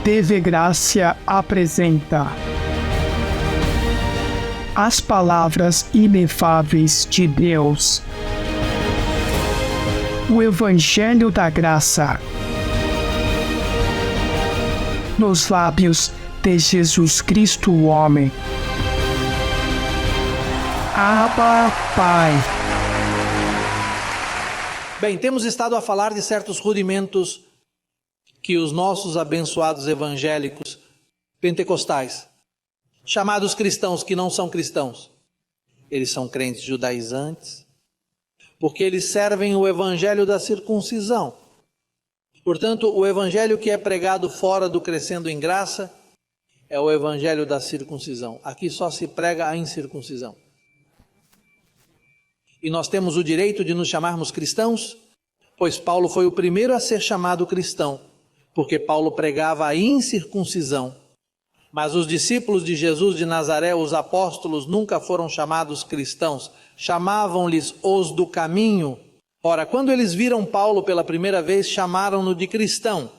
TV Gracia apresenta as palavras inefáveis de Deus. O Evangelho da Graça. Nos lábios de Jesus Cristo, o homem. Abba, Pai. Bem, temos estado a falar de certos rudimentos que os nossos abençoados evangélicos pentecostais, chamados cristãos que não são cristãos, eles são crentes judaizantes, porque eles servem o evangelho da circuncisão. Portanto, o evangelho que é pregado fora do Crescendo em Graça é o evangelho da circuncisão. Aqui só se prega a incircuncisão. E nós temos o direito de nos chamarmos cristãos, pois Paulo foi o primeiro a ser chamado cristão, porque Paulo pregava a incircuncisão. Mas os discípulos de Jesus de Nazaré, os apóstolos, nunca foram chamados cristãos, chamavam-lhes os do caminho. Ora, quando eles viram Paulo pela primeira vez, chamaram-no de cristão.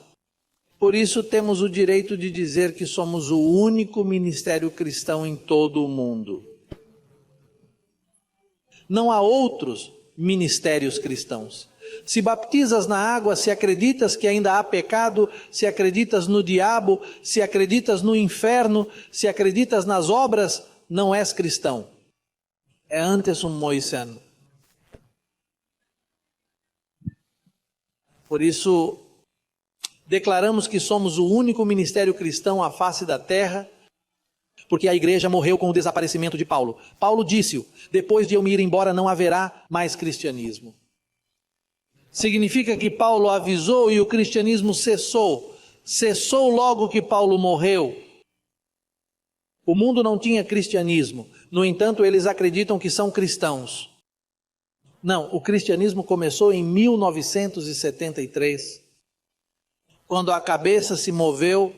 Por isso temos o direito de dizer que somos o único ministério cristão em todo o mundo. Não há outros ministérios cristãos. Se baptizas na água, se acreditas que ainda há pecado, se acreditas no diabo, se acreditas no inferno, se acreditas nas obras, não és cristão. É antes um moicano. Por isso, declaramos que somos o único ministério cristão à face da terra, porque a igreja morreu com o desaparecimento de Paulo. Paulo disse-o: depois de eu me ir embora não haverá mais cristianismo. Significa que Paulo avisou e o cristianismo cessou. Cessou logo que Paulo morreu. O mundo não tinha cristianismo. No entanto, eles acreditam que são cristãos. Não, o cristianismo começou em 1973, quando a cabeça se moveu.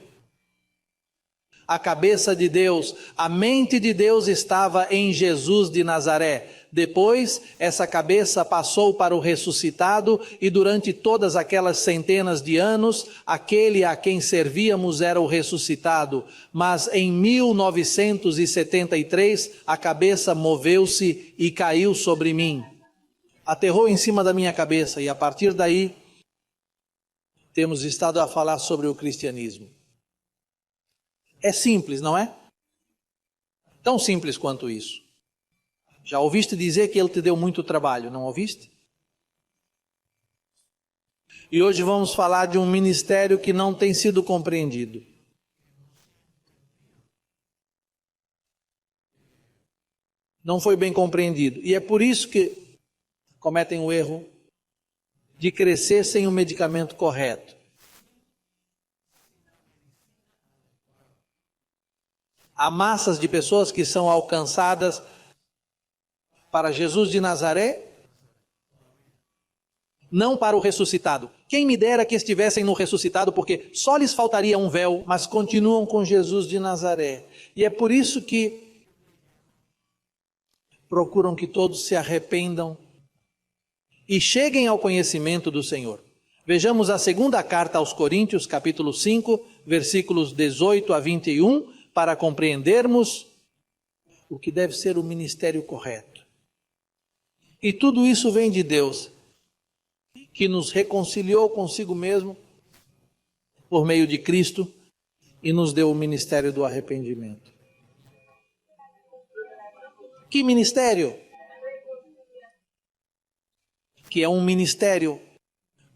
A cabeça de Deus, a mente de Deus estava em Jesus de Nazaré. Depois, essa cabeça passou para o ressuscitado e durante todas aquelas centenas de anos, aquele a quem servíamos era o ressuscitado. Mas em 1973, a cabeça moveu-se e caiu sobre mim. Aterrou em cima da minha cabeça e a partir daí, temos estado a falar sobre o cristianismo. É simples, não é? Tão simples quanto isso. Já ouviste dizer que ele te deu muito trabalho, não ouviste? E hoje vamos falar de um ministério que não tem sido compreendido. Não foi bem compreendido. E é por isso que cometem o erro de crescer sem o medicamento correto. Há massas de pessoas que são alcançadas para Jesus de Nazaré, não para o ressuscitado. Quem me dera que estivessem no ressuscitado, porque só lhes faltaria um véu, mas continuam com Jesus de Nazaré. E é por isso que procuram que todos se arrependam e cheguem ao conhecimento do Senhor. Vejamos a segunda carta aos Coríntios, capítulo 5, versículos 18 a 21, para compreendermos o que deve ser o ministério correto. E tudo isso vem de Deus, que nos reconciliou consigo mesmo por meio de Cristo e nos deu o ministério do arrependimento. Que ministério? Que é um ministério,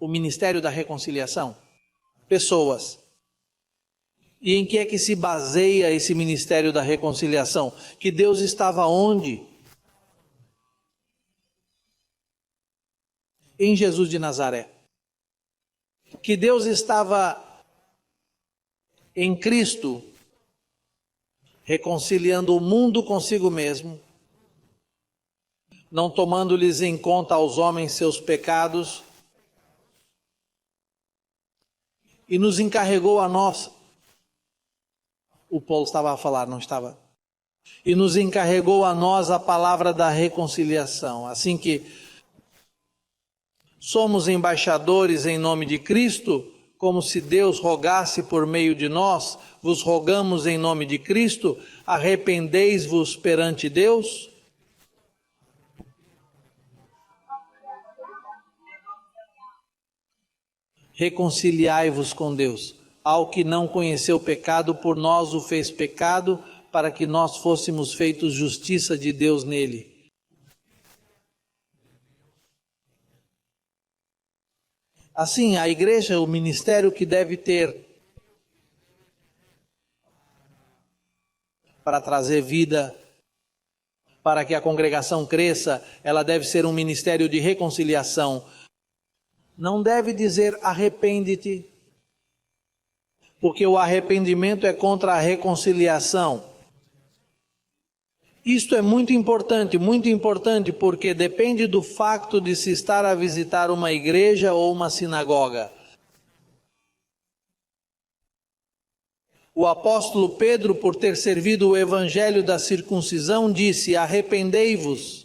o ministério da reconciliação. Pessoas. E em que é que se baseia esse ministério da reconciliação? Que Deus estava onde? Em Jesus de Nazaré. Que Deus estava em Cristo, reconciliando o mundo consigo mesmo, não tomando-lhes em conta aos homens seus pecados, e nos encarregou a nós. O Paulo estava a falar, não estava? E nos encarregou a nós a palavra da reconciliação. Assim que somos embaixadores em nome de Cristo, como se Deus rogasse por meio de nós, vos rogamos em nome de Cristo, arrependeis-vos perante Deus? Reconciliai-vos com Deus. Ao que não conheceu pecado, por nós o fez pecado, para que nós fôssemos feitos justiça de Deus nele. Assim, a igreja, o ministério que deve ter para trazer vida, para que a congregação cresça, ela deve ser um ministério de reconciliação. Não deve dizer arrepende-te, porque o arrependimento é contra a reconciliação. Isto é muito importante, porque depende do facto de se estar a visitar uma igreja ou uma sinagoga. O apóstolo Pedro, por ter servido o evangelho da circuncisão, disse: arrependei-vos.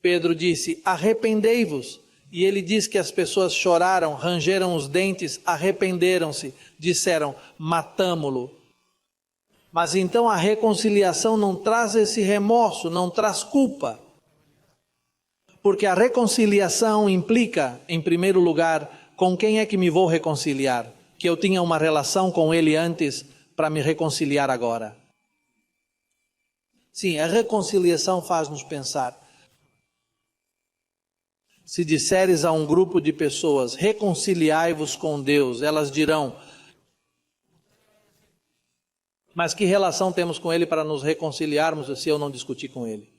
Pedro disse: arrependei-vos. E ele diz que as pessoas choraram, rangeram os dentes, arrependeram-se, disseram: matamo-lo. Mas então a reconciliação não traz esse remorso, não traz culpa. Porque a reconciliação implica, em primeiro lugar, com quem é que me vou reconciliar? Que eu tinha uma relação com ele antes para me reconciliar agora. Sim, a reconciliação faz-nos pensar. Se disseres a um grupo de pessoas, reconciliai-vos com Deus, elas dirão: mas que relação temos com ele para nos reconciliarmos se eu não discutir com ele?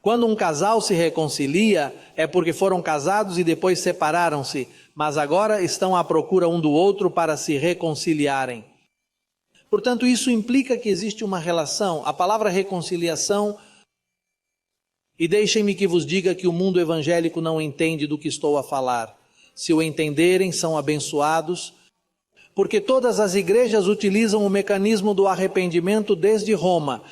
Quando um casal se reconcilia, é porque foram casados e depois separaram-se, mas agora estão à procura um do outro para se reconciliarem. Portanto, isso implica que existe uma relação. A palavra reconciliação, e deixem-me que vos diga que o mundo evangélico não entende do que estou a falar. Se o entenderem, são abençoados, porque todas as igrejas utilizam o mecanismo do arrependimento desde Roma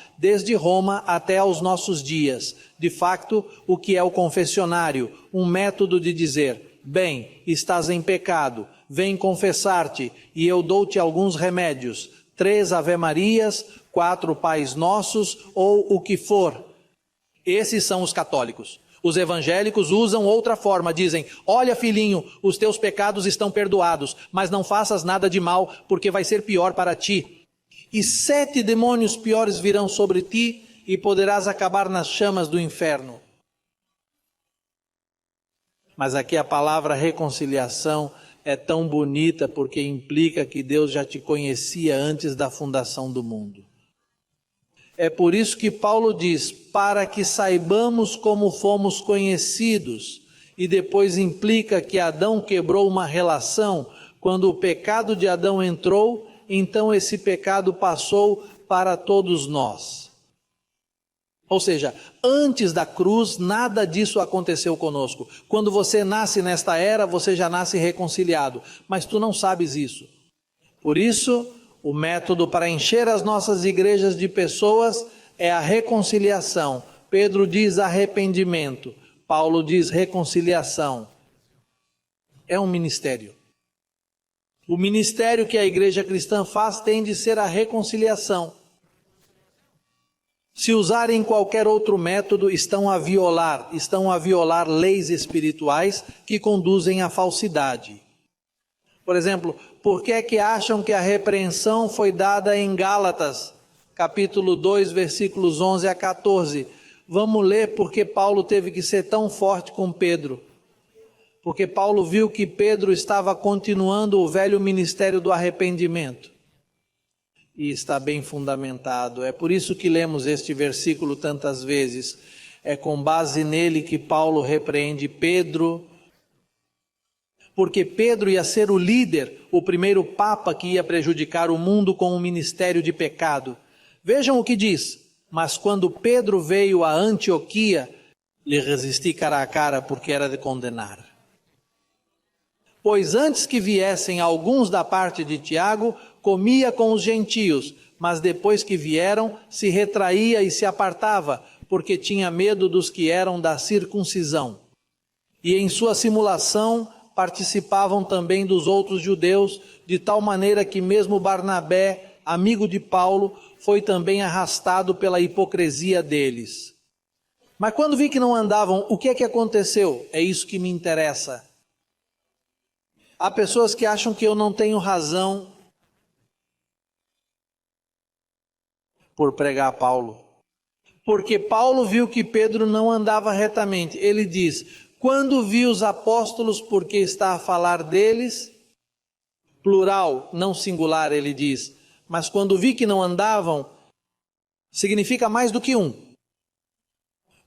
até aos nossos dias. De facto, o que é o confessionário? Um método de dizer: bem, estás em pecado, vem confessar-te e eu dou-te alguns remédios, 3 Ave-Marias, 4 Pais Nossos ou o que for. Esses são os católicos. Os evangélicos usam outra forma, dizem: olha filhinho, os teus pecados estão perdoados, mas não faças nada de mal, porque vai ser pior para ti. E 7 demônios piores virão sobre ti, e poderás acabar nas chamas do inferno. Mas aqui a palavra reconciliação é tão bonita, porque implica que Deus já te conhecia antes da fundação do mundo. É por isso que Paulo diz: para que saibamos como fomos conhecidos. E depois implica que Adão quebrou uma relação. Quando o pecado de Adão entrou, então esse pecado passou para todos nós. Ou seja, antes da cruz, nada disso aconteceu conosco. Quando você nasce nesta era, você já nasce reconciliado. Mas tu não sabes isso. Por isso, o método para encher as nossas igrejas de pessoas é a reconciliação. Pedro diz arrependimento, Paulo diz reconciliação. É um ministério. O ministério que a igreja cristã faz tem de ser a reconciliação. Se usarem qualquer outro método, estão a violar leis espirituais que conduzem à falsidade. Por exemplo, por que é que acham que a repreensão foi dada em Gálatas, capítulo 2, versículos 11 a 14? Vamos ler porque Paulo teve que ser tão forte com Pedro. Porque Paulo viu que Pedro estava continuando o velho ministério do arrependimento. E está bem fundamentado. É por isso que lemos este versículo tantas vezes. É com base nele que Paulo repreende Pedro, porque Pedro ia ser o líder, o primeiro papa que ia prejudicar o mundo com um ministério de pecado. Vejam o que diz: mas quando Pedro veio a Antioquia, lhe resisti cara a cara porque era de condenar. Pois antes que viessem alguns da parte de Tiago, comia com os gentios, mas depois que vieram, se retraía e se apartava, porque tinha medo dos que eram da circuncisão. e em sua simulação participavam também dos outros judeus, de tal maneira que mesmo Barnabé, amigo de Paulo, foi também arrastado pela hipocrisia deles. Mas quando vi que não andavam, o que é que aconteceu? É isso que me interessa. Há pessoas que acham que eu não tenho razão por pregar Paulo. Porque Paulo viu que Pedro não andava retamente. Ele diz, quando vi os apóstolos, porque está a falar deles, plural, não singular, ele diz. Mas quando vi que não andavam, significa mais do que um.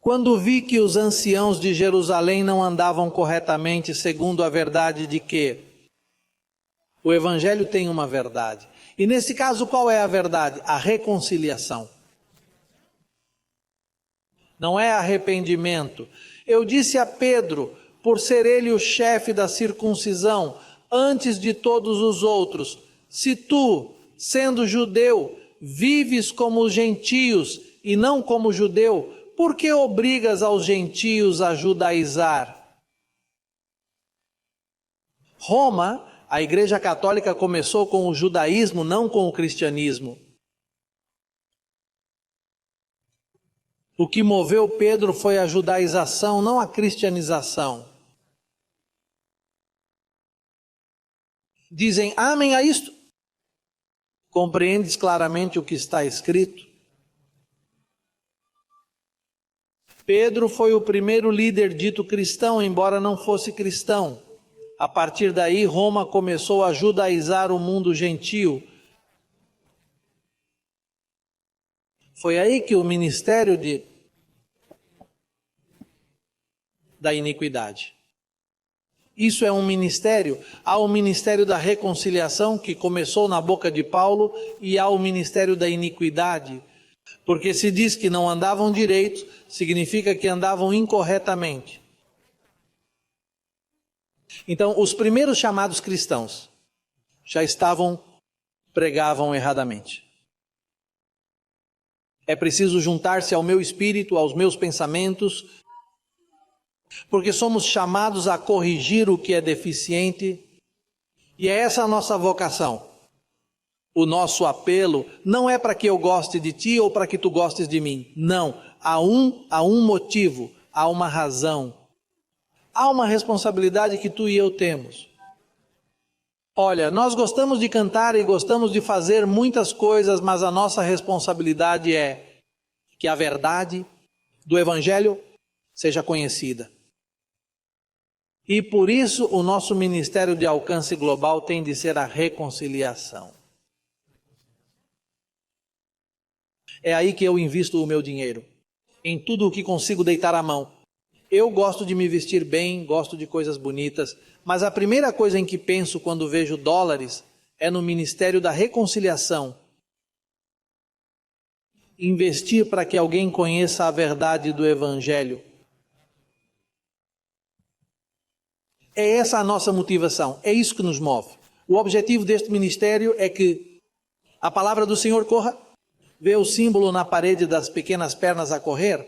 Quando vi que os anciãos de Jerusalém não andavam corretamente segundo a verdade de que o Evangelho tem uma verdade. E nesse caso, qual é a verdade? A reconciliação. Não é arrependimento. Eu disse a Pedro, por ser ele o chefe da circuncisão, antes de todos os outros, se tu, sendo judeu, vives como os gentios e não como judeu, por que obrigas aos gentios a judaizar? Roma, a Igreja Católica começou com o judaísmo, não com o cristianismo. O que moveu Pedro foi a judaização, não a cristianização. Dizem amém a isto? Compreendes claramente o que está escrito? Pedro foi o primeiro líder dito cristão, embora não fosse cristão. A partir daí, Roma começou a judaizar o mundo gentio. Foi aí que o ministério da iniquidade. Isso é um ministério. Há o ministério da reconciliação, que começou na boca de Paulo, e há o ministério da iniquidade. Porque se diz que não andavam direito, significa que andavam incorretamente. Então, os primeiros chamados cristãos já pregavam erradamente. É preciso juntar-se ao meu espírito, aos meus pensamentos, porque somos chamados a corrigir o que é deficiente, e é essa a nossa vocação. O nosso apelo não é para que eu goste de ti ou para que tu gostes de mim. Não, há um motivo, há uma razão. Há uma responsabilidade que tu e eu temos. Olha, nós gostamos de cantar e gostamos de fazer muitas coisas, mas a nossa responsabilidade é que a verdade do Evangelho seja conhecida. E por isso o nosso ministério de alcance global tem de ser a reconciliação. É aí que eu invisto o meu dinheiro, em tudo o que consigo deitar a mão. Eu gosto de me vestir bem, gosto de coisas bonitas, mas a primeira coisa em que penso quando vejo dólares é no ministério da reconciliação. Investir para que alguém conheça a verdade do Evangelho. É essa a nossa motivação, é isso que nos move. O objetivo deste ministério é que a palavra do Senhor corra. Vê o símbolo na parede das pequenas pernas a correr?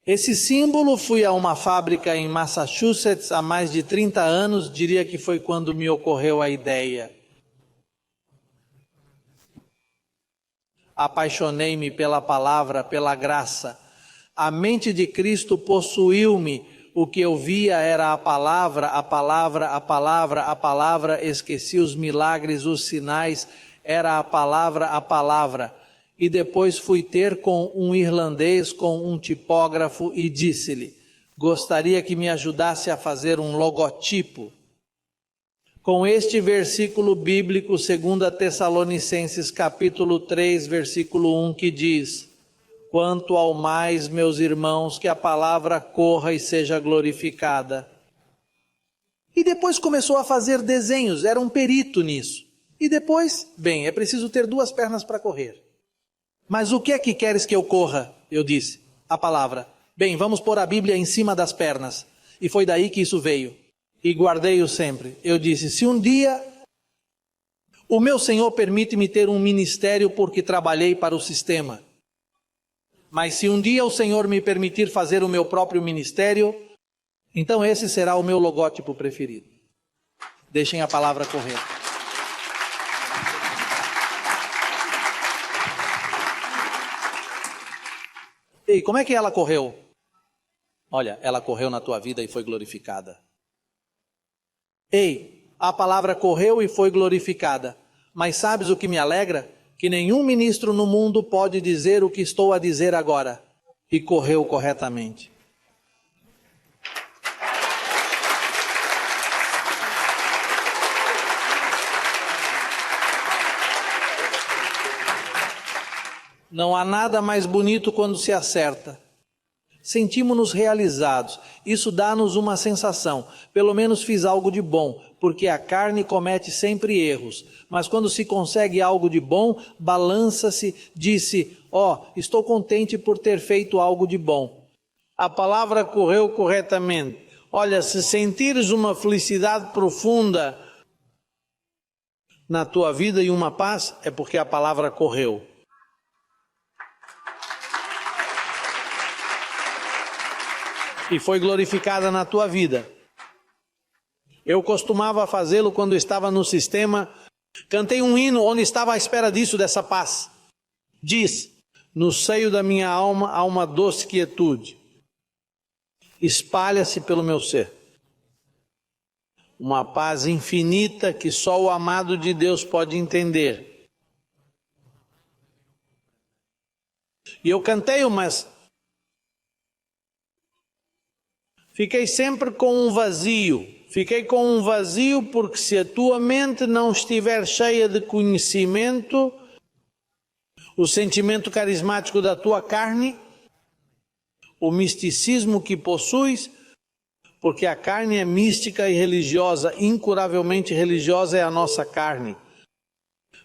Esse símbolo, fui a uma fábrica em Massachusetts há mais de 30 anos, diria que foi quando me ocorreu a ideia. Apaixonei-me pela palavra, pela graça. A mente de Cristo possuiu-me. O que eu via era a palavra, a palavra, a palavra, a palavra. Esqueci os milagres, os sinais. Era a palavra, a palavra. E depois fui ter com um irlandês, com um tipógrafo, e disse-lhe, gostaria que me ajudasse a fazer um logotipo. Com este versículo bíblico, 2 Tessalonicenses capítulo 3, versículo 1, que diz, quanto ao mais, meus irmãos, que a palavra corra e seja glorificada. E depois começou a fazer desenhos, era um perito nisso. E depois, bem, é preciso ter 2 pernas para correr. Mas o que é que queres que eu corra? Eu disse, a palavra. Bem, vamos pôr a Bíblia em cima das pernas. E foi daí que isso veio. E guardei-o sempre. Eu disse, se um dia o meu Senhor permite-me ter um ministério porque trabalhei para o sistema. Mas se um dia o Senhor me permitir fazer o meu próprio ministério, Então esse será o meu logótipo preferido. Deixem a palavra correr. E como é que ela correu? Olha, ela correu na tua vida e foi glorificada. Ei, a palavra correu e foi glorificada. Mas sabes o que me alegra? Que nenhum ministro no mundo pode dizer o que estou a dizer agora. E correu corretamente. Não há nada mais bonito quando se acerta. Sentimos-nos realizados. Isso dá-nos uma sensação. Pelo menos fiz algo de bom, porque a carne comete sempre erros. Mas quando se consegue algo de bom, balança-se, diz-se, estou contente por ter feito algo de bom. A palavra correu corretamente. Olha, se sentires uma felicidade profunda na tua vida e uma paz, é porque a palavra correu. E foi glorificada na tua vida. Eu costumava fazê-lo quando estava no sistema. Cantei um hino onde estava à espera dessa paz. Diz, no seio da minha alma há uma doce quietude. Espalha-se pelo meu ser. Uma paz infinita que só o amado de Deus pode entender. E eu cantei, mas fiquei sempre com um vazio. Fiquei com um vazio porque se a tua mente não estiver cheia de conhecimento, o sentimento carismático da tua carne, o misticismo que possuis, porque a carne é mística e religiosa, incuravelmente religiosa é a nossa carne.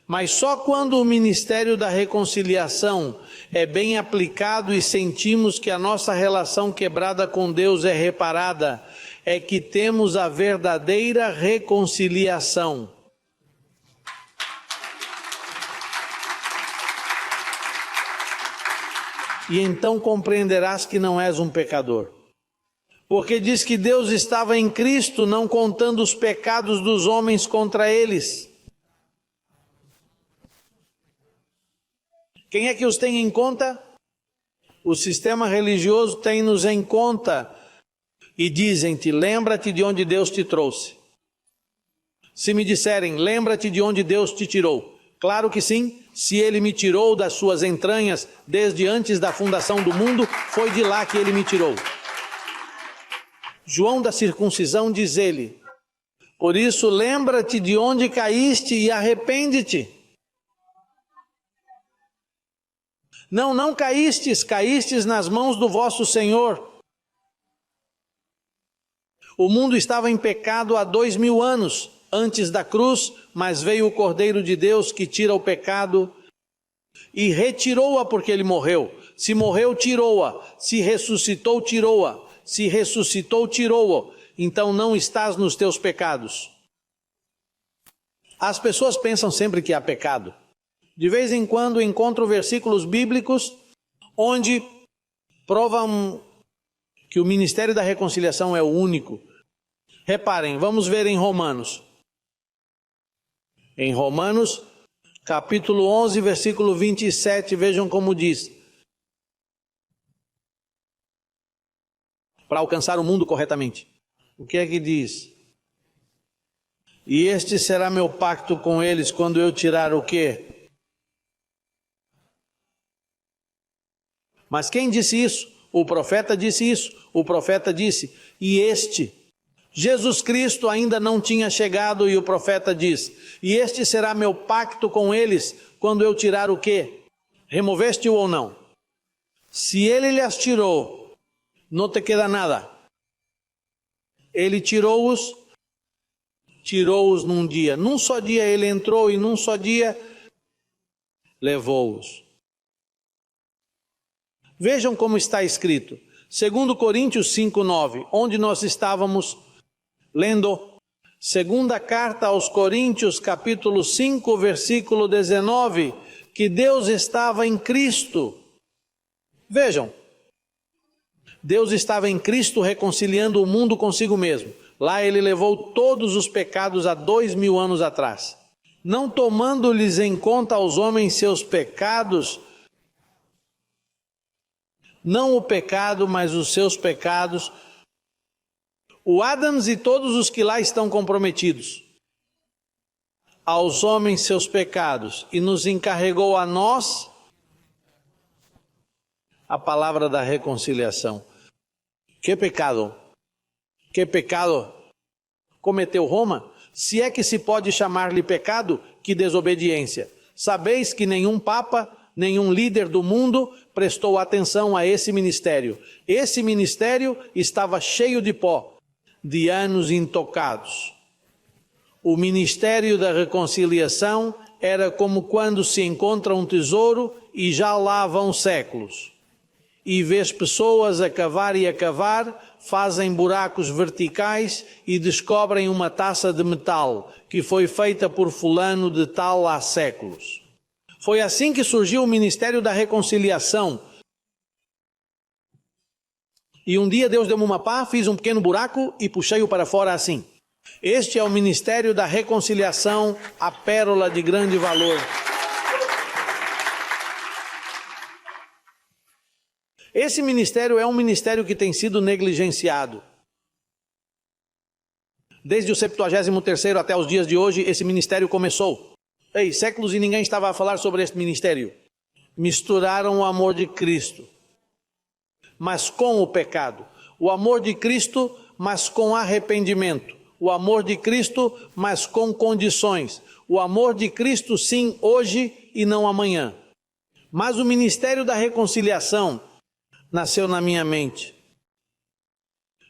Mas só quando o ministério da reconciliação é bem aplicado e sentimos que a nossa relação quebrada com Deus é reparada, é que temos a verdadeira reconciliação. E então compreenderás que não és um pecador. Porque diz que Deus estava em Cristo, não contando os pecados dos homens contra eles. Quem é que os tem em conta? O sistema religioso tem-nos em conta. E dizem-te, lembra-te de onde Deus te trouxe. Se me disserem, lembra-te de onde Deus te tirou. Claro que sim, se Ele me tirou das suas entranhas, desde antes da fundação do mundo, foi de lá que Ele me tirou. João da circuncisão diz ele, por isso lembra-te de onde caíste e arrepende-te. Não caístes, caístes nas mãos do vosso Senhor. O mundo estava em pecado há 2000 anos antes da cruz, mas veio o Cordeiro de Deus que tira o pecado e retirou-a porque Ele morreu. Se morreu, tirou-a. Se ressuscitou, tirou-a. Se ressuscitou, tirou-a. Então não estás nos teus pecados. As pessoas pensam sempre que há pecado. De vez em quando encontro versículos bíblicos onde provam que o ministério da reconciliação é o único. Reparem, vamos ver em Romanos. Em Romanos, capítulo 11, versículo 27, vejam como diz. Para alcançar o mundo corretamente. O que é que diz? E este será meu pacto com eles quando eu tirar o quê? Mas quem disse isso? O profeta disse isso. O profeta disse, e este, Jesus Cristo ainda não tinha chegado e o profeta diz, e este será meu pacto com eles quando eu tirar o quê? Removeste-o ou não? Se ele lhes tirou, não te queda nada. Ele tirou-os num dia. Num só dia ele entrou e num só dia levou-os. Vejam como está escrito. 2 Coríntios 5:9, onde nós estávamos lendo. Segunda carta aos Coríntios, capítulo 5, versículo 19, que Deus estava em Cristo. Vejam, Deus estava em Cristo reconciliando o mundo consigo mesmo. Lá ele levou todos os pecados há 2000 anos atrás. Não tomando-lhes em conta aos homens seus pecados, não o pecado, mas os seus pecados, o Adams e todos os que lá estão comprometidos, aos homens seus pecados, e nos encarregou a nós a palavra da reconciliação. Que pecado? Que pecado cometeu Roma? Se é que se pode chamar-lhe pecado, que desobediência. Sabeis que nenhum papa, nenhum líder do mundo prestou atenção a esse ministério. Esse ministério estava cheio de pó, de anos intocados. O ministério da reconciliação era como quando se encontra um tesouro e já lá vão séculos. E vês pessoas a cavar e a cavar, fazem buracos verticais e descobrem uma taça de metal que foi feita por fulano de tal há séculos. Foi assim que surgiu o ministério da reconciliação. E um dia Deus deu-me uma pá, fiz um pequeno buraco e puxei-o para fora assim. Este é o ministério da reconciliação, a pérola de grande valor. Esse ministério é um ministério que tem sido negligenciado. Desde o 73º até os dias de hoje, esse ministério começou. Ei, séculos e ninguém estava a falar sobre esse ministério. Misturaram o amor de Cristo, mas com o pecado. O amor de Cristo, mas com arrependimento. O amor de Cristo, mas com condições. O amor de Cristo, sim, hoje e não amanhã. Mas o ministério da reconciliação nasceu na minha mente.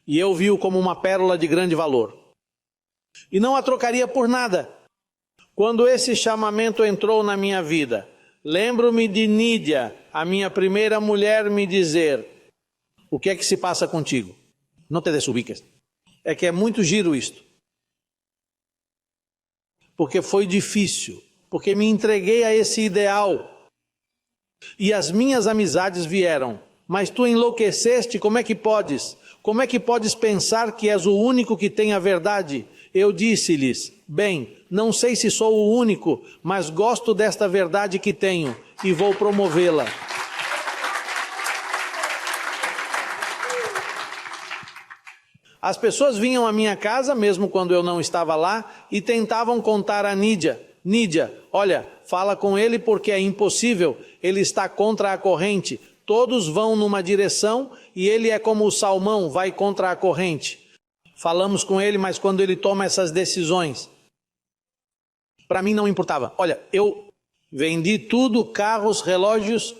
E eu vi-o como uma pérola de grande valor. E não a trocaria por nada. Quando esse chamamento entrou na minha vida, lembro-me de Nídia, a minha primeira mulher, me dizer: o que é que se passa contigo? Não te desubiques. É que é muito giro isto. Porque foi difícil. Porque me entreguei a esse ideal. E as minhas amizades vieram. Mas tu enlouqueceste, como é que podes? Como é que podes pensar que és o único que tem a verdade? Eu disse-lhes: bem, não sei se sou o único, mas gosto desta verdade que tenho e vou promovê-la. As pessoas vinham à minha casa, mesmo quando eu não estava lá, e tentavam contar a Nídia: Nídia, olha, fala com ele porque é impossível, ele está contra a corrente. Todos vão numa direção e ele é como o salmão, vai contra a corrente. Falamos com ele, mas quando ele toma essas decisões, para mim não importava. Olha, eu vendi tudo, carros, relógios,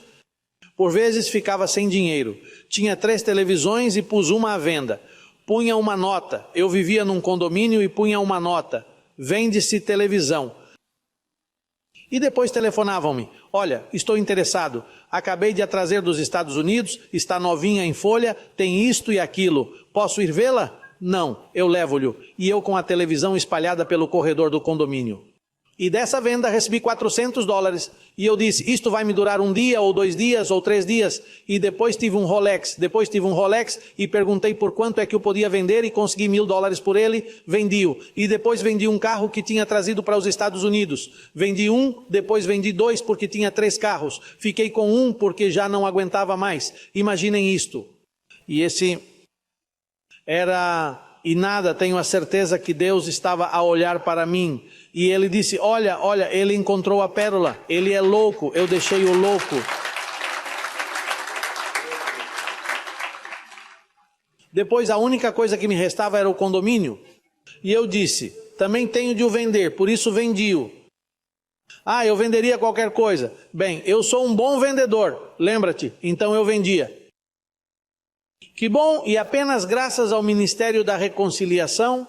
por vezes ficava sem dinheiro. Tinha 3 televisões e pus uma à venda. Punha uma nota, eu vivia num condomínio e punha uma nota: vende-se televisão. E depois telefonavam-me: olha, estou interessado, acabei de a trazer dos Estados Unidos, está novinha em folha, tem isto e aquilo, posso ir vê-la? Não, eu levo-lhe. E eu com a televisão espalhada pelo corredor do condomínio. E dessa venda recebi $400. E eu disse: isto vai me durar 1 dia, ou 2 dias, ou 3 dias. E depois tive um Rolex. E perguntei por quanto é que eu podia vender e consegui $1.000 por ele. Vendi-o. E depois vendi um carro que tinha trazido para os Estados Unidos. Vendi um, depois vendi 2 porque tinha 3 carros. Fiquei com um porque já não aguentava mais. Imaginem isto. E esse era... E nada, tenho a certeza que Deus estava a olhar para mim. E ele disse: olha, ele encontrou a pérola. Ele é louco, eu deixei-o louco. Depois a única coisa que me restava era o condomínio. E eu disse: também tenho de o vender, por isso vendi-o. Ah, eu venderia qualquer coisa. Bem, eu sou um bom vendedor, lembra-te, então eu vendia. Que bom, e apenas graças ao ministério da reconciliação,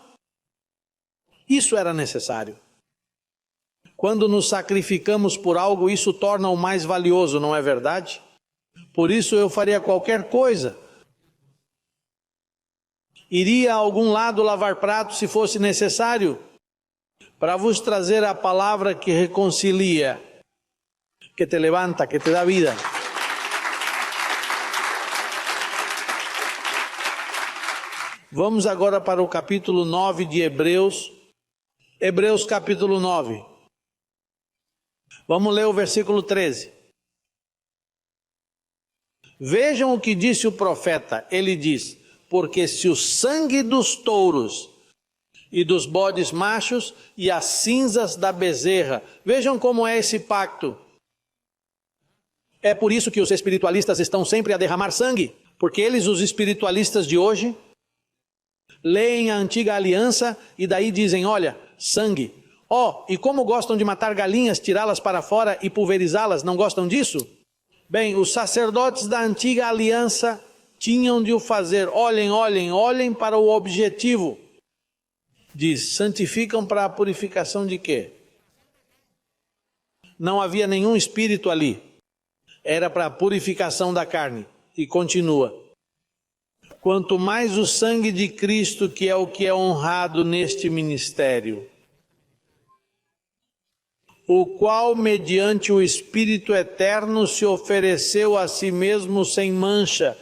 isso era necessário. Quando nos sacrificamos por algo, isso torna o mais valioso, não é verdade? Por isso eu faria qualquer coisa. Iria a algum lado lavar pratos se fosse necessário, para vos trazer a palavra que reconcilia, que te levanta, que te dá vida. Vamos agora para o capítulo 9 de Hebreus. Hebreus capítulo 9. Vamos ler o versículo 13. Vejam o que disse o profeta. Ele diz: porque se o sangue dos touros e dos bodes machos e as cinzas da bezerra, vejam como é esse pacto. É por isso que os espiritualistas estão sempre a derramar sangue, porque eles, os espiritualistas de hoje, leem a antiga aliança e daí dizem: olha, sangue. E como gostam de matar galinhas, tirá-las para fora e pulverizá-las, não gostam disso? Bem, os sacerdotes da antiga aliança tinham de o fazer. Olhem para o objetivo. Diz, santificam para a purificação de quê? Não havia nenhum espírito ali. Era para a purificação da carne. E continua. Quanto mais o sangue de Cristo, que é honrado neste ministério, o qual, mediante o Espírito eterno, se ofereceu a si mesmo sem mancha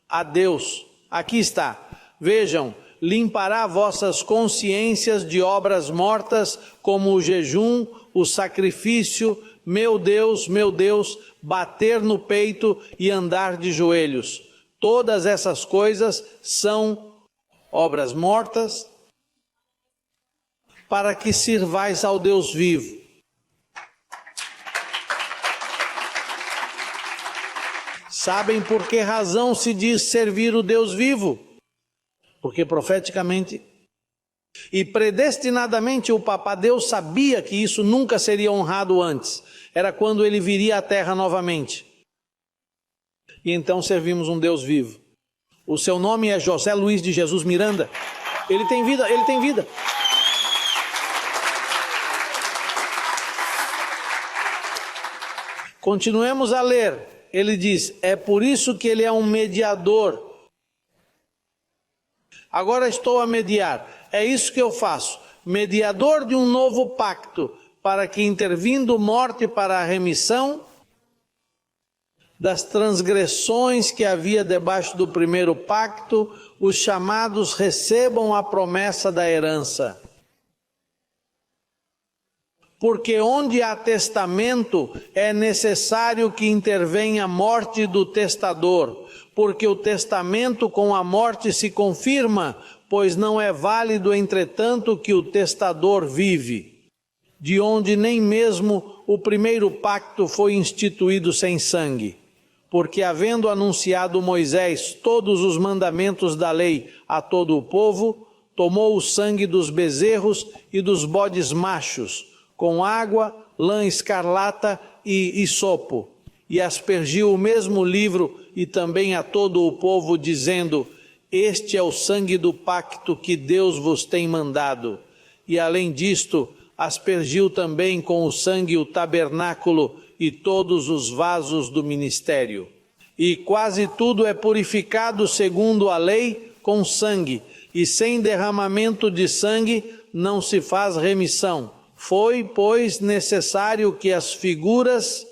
a Deus. Aqui está. Vejam, limpará vossas consciências de obras mortas, como o jejum, o sacrifício, meu Deus, bater no peito e andar de joelhos. Todas essas coisas são obras mortas, para que sirvais ao Deus vivo. Sabem por que razão se diz servir o Deus vivo? Porque profeticamente e predestinadamente o Papa Deus sabia que isso nunca seria honrado antes. Era quando ele viria à terra novamente. E então servimos um Deus vivo. O seu nome é José Luiz de Jesus Miranda. Ele tem vida. Continuemos a ler. Ele diz, é por isso que ele é um mediador. Agora estou a mediar. É isso que eu faço. Mediador de um novo pacto, para que, intervindo morte para a remissão das transgressões que havia debaixo do primeiro pacto, os chamados recebam a promessa da herança. Porque onde há testamento, é necessário que intervenha a morte do testador, porque o testamento com a morte se confirma, pois não é válido, entretanto, que o testador vive, de onde nem mesmo o primeiro pacto foi instituído sem sangue. Porque havendo anunciado Moisés todos os mandamentos da lei a todo o povo, tomou o sangue dos bezerros e dos bodes machos, com água, lã escarlata e hisopo, e aspergiu o mesmo livro e também a todo o povo, dizendo, este é o sangue do pacto que Deus vos tem mandado. E além disto, aspergiu também com o sangue o tabernáculo e todos os vasos do ministério. E quase tudo é purificado segundo a lei com sangue, e sem derramamento de sangue não se faz remissão. Foi, pois, necessário que as figuras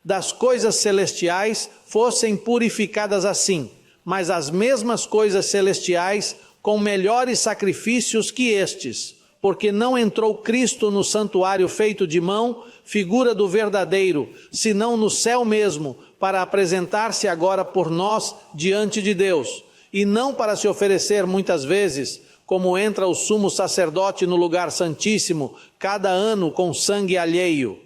das coisas celestiais fossem purificadas assim, mas as mesmas coisas celestiais com melhores sacrifícios que estes, porque não entrou Cristo no santuário feito de mão, figura do verdadeiro, senão no céu mesmo, para apresentar-se agora por nós diante de Deus, e não para se oferecer muitas vezes, como entra o sumo sacerdote no lugar santíssimo, cada ano com sangue alheio.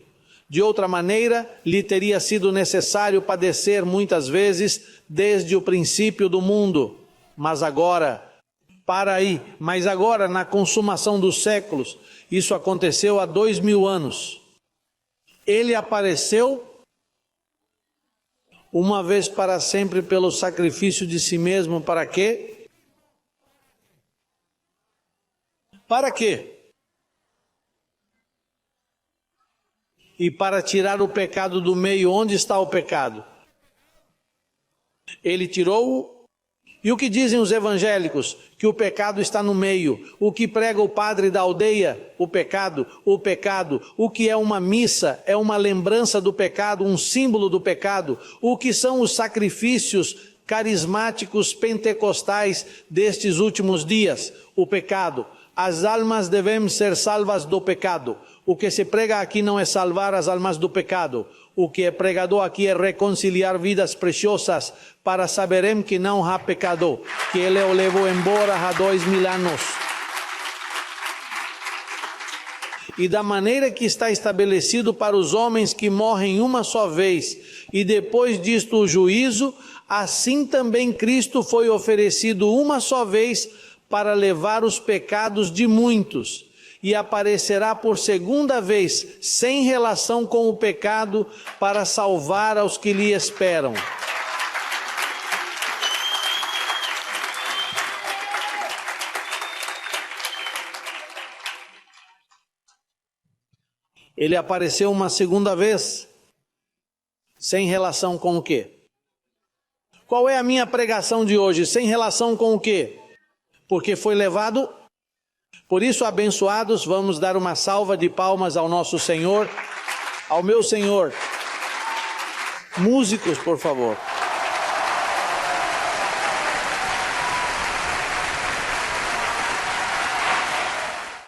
De outra maneira, lhe teria sido necessário padecer muitas vezes desde o princípio do mundo. Mas agora, na consumação dos séculos, isso aconteceu há 2000 anos. Ele apareceu uma vez para sempre pelo sacrifício de si mesmo, para quê? Para quê? E para tirar o pecado do meio. Onde está o pecado? Ele tirou-o. E o que dizem os evangélicos? Que o pecado está no meio. O que prega o padre da aldeia? O pecado. O que é uma missa? É uma lembrança do pecado, um símbolo do pecado. O que são os sacrifícios? carismáticos pentecostais destes últimos dias: o pecado. As almas devem ser salvas do pecado. O que se prega aqui não é salvar as almas do pecado. O que é pregado aqui é reconciliar vidas preciosas para saberem que não há pecado, que Ele o levou embora há 2000 anos. E da maneira que está estabelecido para os homens que morrem uma só vez, e depois disto o juízo, assim também Cristo foi oferecido uma só vez para levar os pecados de muitos, e aparecerá por segunda vez, sem relação com o pecado, para salvar aos que lhe esperam. Ele apareceu uma segunda vez, sem relação com o quê? Qual é a minha pregação de hoje? Sem relação com o quê? Porque foi levado. Por isso, abençoados, vamos dar uma salva de palmas ao nosso Senhor, ao meu Senhor. Músicos, por favor.